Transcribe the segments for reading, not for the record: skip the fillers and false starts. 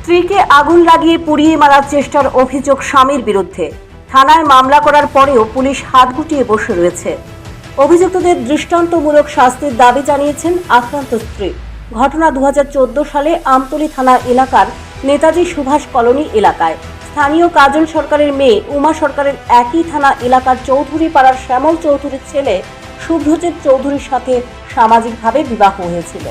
স্ত্রীকে আগুন লাগিয়ে পুড়িয়ে মারার চেষ্টার অভিযোগ স্বামীর বিরুদ্ধে। থানায় মামলা করার পরেও পুলিশ হাত গুটিয়ে বসে রয়েছে। অভিযুক্তদের দৃষ্টান্তমূলক শাস্তির দাবি জানিয়েছেন আক্রান্ত স্ত্রী। ঘটনা 2014 সালে আমতলী থানা এলাকার নেতাজি সুভাষ কলোনি এলাকায়। স্থানীয় কাজল সরকারের মেয়ে উমা সরকারের একই থানা এলাকার চৌধুরী পাড়ার শ্যামল চৌধুরীর ছেলে শুভ্রজিৎ চৌধুরীর সাথে সামাজিকভাবে বিবাহ হয়েছিল।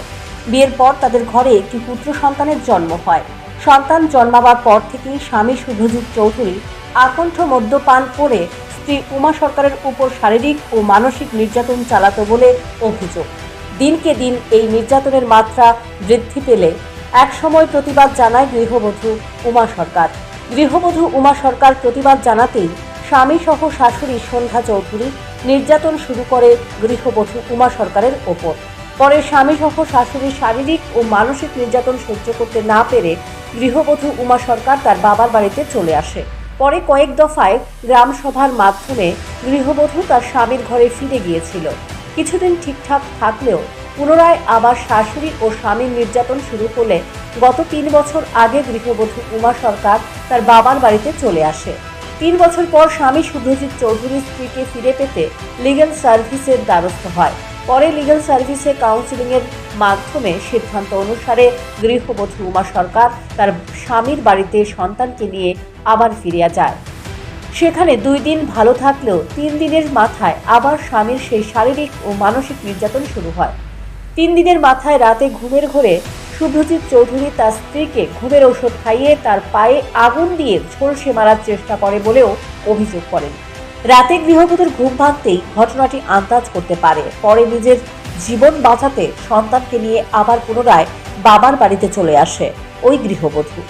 বিয়ের পর তাদের ঘরে একটি পুত্র সন্তানের জন্ম হয়। সন্তান জন্মাবার পর থেকেই স্বামী শুভ্রজিৎ চৌধুরী আকণ্ঠ মদ্যপান করে স্ত্রী উমা সরকারের উপর শারীরিক ও মানসিক নির্যাতন চালাতো বলে অভিযোগ। দিনকে দিন এই নির্যাতনের মাত্রা বৃদ্ধি পেলে একসময় প্রতিবাদ জানায় গৃহবধূ উমা সরকার। গৃহবধূ উমা সরকার প্রতিবাদ জানাতেই স্বামী সহ শাশুড়ি সন্ধ্যা চৌধুরী নির্যাতন শুরু করে গৃহবধূ উমা সরকারের ওপর। পরে স্বামী সহ শাশুড়ির শারীরিক ও মানসিক নির্যাতন সহ্য করতে না পেরে গৃহবধূ উমা সরকার তার বাবার বাড়িতে চলে আসে। পরে কয়েক দফায় গ্রাম সভার মাধ্যমে গৃহবধূ তার স্বামীর ঘরে ফিরে গিয়েছিল। কিছুদিন ঠিকঠাক থাকলেও পুনরায় আবার শাশুড়ি ও স্বামীর নির্যাতন শুরু হলে গত 3 বছর আগে গৃহবধূ উমা সরকার তার বাবার বাড়িতে চলে আসে। 3 বছর পর স্বামী শুভ্রজিৎ চৌধুরীর স্ত্রীকে ফিরে পেতে লিগ্যাল সার্ভিসের দ্বারস্থ হয়। পরে লিগ্যাল সার্ভিসে কাউন্সিলিংয়ের মাধ্যমে সিদ্ধান্ত অনুসারে গৃহবধূ উমা সরকার তার স্বামীর বাড়িতে সন্তানকে নিয়ে আবার ফিরে যায়। সেখানে 2 দিন ভালো থাকলেও 3 দিনের মাথায় আবার স্বামীর সেই শারীরিক ও মানসিক নির্যাতন শুরু হয়। 3 দিনের মাথায় রাতে ঘুমের ঘোরে শুভ্রজিৎ চৌধুরী তার স্ত্রীকে ঘুমের ঔষধ খাইয়ে তার পায়ে আগুন দিয়ে ঝলসে মারার চেষ্টা করে বলেও অভিযোগ করেন। রাতে গৃহবধূর ঘুম ভাঙতেই ঘটনাটি আন্দাজ করতে পারে। পরে নিজের জীবন বাঁচাতে সন্তানকে নিয়ে আবার পুনরায় বাবার বাড়িতে চলে আসে ওই গৃহবধূ।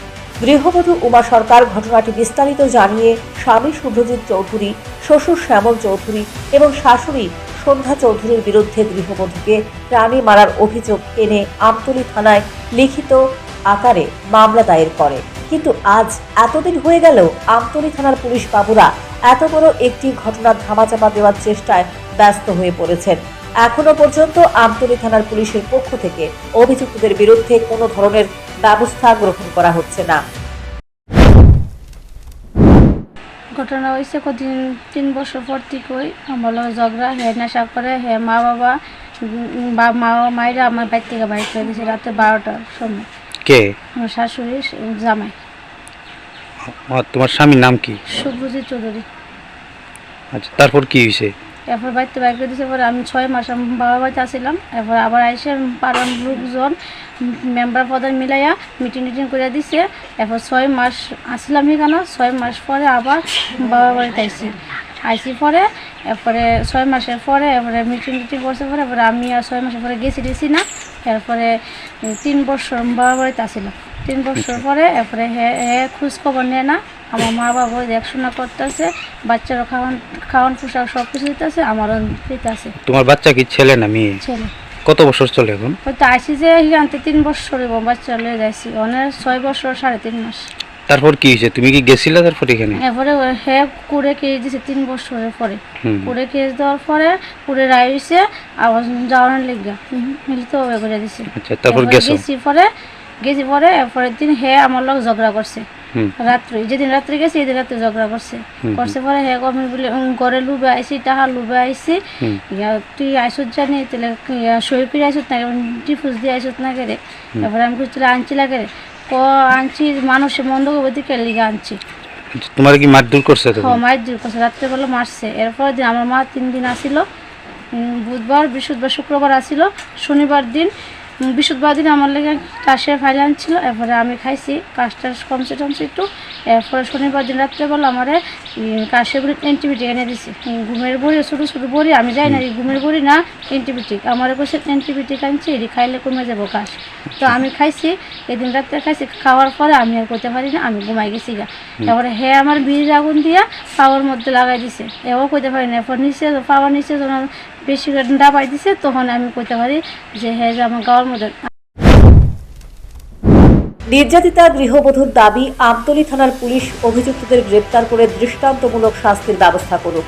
গৃহবধূ উমা সরকার ঘটনাটি বিস্তারিত জানিয়ে স্বামী শুভ্রজিৎ চৌধুরী, শ্বশুর শ্যামল চৌধুরী এবং শাশুড়ি সন্ধ্যা চৌধুরীর বিরুদ্ধে গৃহবধূকে প্রাণে মারার অভিযোগ এনে আমতলী থানায় লিখিত আকারে মামলা দায়ের করে। কিন্তু আজ এতদিন হয়ে গেলেও আমতলী থানার পুলিশ বাবুরা এত বড় একটি ঘটনার ধামাচাপা দেওয়ার চেষ্টায় ব্যস্ত হয়ে পড়েছেন। এখনো পর্যন্ত আমতলী থানার পুলিশের পক্ষ থেকে অভিযুক্তদের বিরুদ্ধে কোনো ধরনের ব্যবস্থা গ্রহণ করা হচ্ছে না। ঘটনা হয়েছে কদিন 3 বছর পর থেকেই আমার ঝগড়া হে নেশা করে হে মা বাবা মায়েরা আমার বাড়ি থেকে বাড়ি করে দিয়েছে রাতে 12টার সময়। কে? আমার শাশুড়ি জামাই। তোমার স্বামীর নাম কি? শুভ্রজিৎ চৌধুরী। আচ্ছা, তারপর কি হয়েছে? এরপর বাড়িতে বাইর করে দিয়েছে। পরে আমি 6 মাস বাবার বাড়িতে আসছিলাম। এরপর আবার এসে পাড়ার লোকজন মেম্বার প্রধান মিলাইয়া মিটিং করে দিছে। এরপর 6 মাস আসছিলাম এখানে। 6 মাস পরে আবার বাবার বাড়িতে আইসি পরে এরপরে 6 মাসের পরে এরপরে মিটিং করছে। পরে এরপরে আমি আর 6 মাসের পরে গেছি না। এরপরে 3 বছর বাবার বাড়িতে আসছিলাম। 3 বছর পরে এরপরে হে খোঁজ খবর নেয় না। আমার মা বাবা দেখাশোনা করতেছে, বাচ্চারও খাওয়ান পোশাক সব কিছু দিতেছে, আমারও দিতে আছে। তোমার বাচ্চা কি ছেলে না মেয়ে? ছেলে। কত বছর চলে এখন? হয়তো আইসি যে এখানতে 3 বছর এবং বাচ্চা লয়ে যাইছি অনেক 6 বছর 3.5 মাস। তারপর কি হয়েছে? তুমি কি গেছিলে তারপর এখানে? এরপরে হে কুড়ে কেস দিছে 3 বছরের পরে। কুড়ে কেস দেওয়ার পরে কুড়ে রায় হয়েছে আবার যাওয়ার লেগে মিলিত করে দিছে। আচ্ছা, তারপর গেছি পরে এরপরের দিন হে আমার লোক ঝগড়া করছে রাত্রে। যেদিন রাত্রে গেছি এদিন রাত্রে ঝগড়া করছে পরে হে কমি বলে ঘরে লুবে আইসি টাকা লুবে আইসি তুই আইসত জানি তাহলে সই করে আইসত না ডিফুজ দিয়ে আইসত না কেড়ে। এরপরে আমি কিছু আনছি লাগে আনছি মানুষের মন্দ করবো দিকে লিগে আনছি। তোমার কি মারধর করছে? মারধর করছে, রাত্রেবেলা মারছে। এরপর দিন আমার মা 3 দিন আসিল, বুধবার বৃহস্পতিবার শুক্রবার আসিল, শনিবার দিন বৃহস্পতিবার দিন আমার লেগে কাশের ফাইল আনছিল। এরপরে আমি খাইছি কাশটা কমছে একটু। এরপরে শনিবার দিন রাত্রেবেলা আমার কাশের বড়ি অ্যান্টিবায়োটিক এনে দিছি। ঘুমের বড়ি ছোটো বড়ি আমি যাই না, ঘুমের বড়ি না অ্যান্টিবায়োটিক। আমার কাছে অ্যান্টিবায়োটিক আনছি, এটি খাইলে কমে যাবো কাশ। তো আমি খাইছি, এদিন রাত্রে খাইছি। খাওয়ার পরে আমি আর করতে পারি না, আমি ঘুমাই গেছি গা। তারপরে হে আমার বিড়ির আগুন দিয়া পাওয়ার মধ্যে লাগাই দিছে, এও করতে পারি না। এরপর পাওয়ার নিচে যখন বেশি ডাবাই দিছে তখন আমি করতে পারি যে হে যে আমার গাওয়ার মধ্যে। নির্যাতিতা গৃহবধূর দাবি, আমতলী থানার পুলিশ অভিযুক্তদের গ্রেপ্তার করে দৃষ্টান্তমূলক শাস্তির ব্যবস্থা করুক।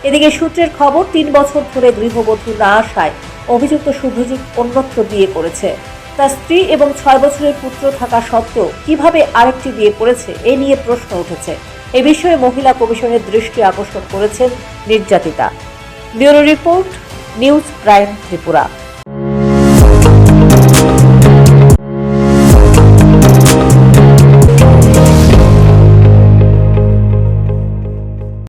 এদিকে সূত্রের খবর, 3 বছর ধরে গৃহবধূ না আসায় অভিযুক্ত শুভ্রজিৎ অন্যত্র বিয়ে করেছে। তার স্ত্রী এবং 6 বছরের পুত্র থাকা সত্ত্বেও কিভাবে আরেকটি বিয়ে করেছে এ নিয়ে প্রশ্ন উঠেছে। এ বিষয়ে মহিলা কমিশনের দৃষ্টি আকর্ষণ করেছেন নির্যাতিতা। Bureau report, news prime Tripura.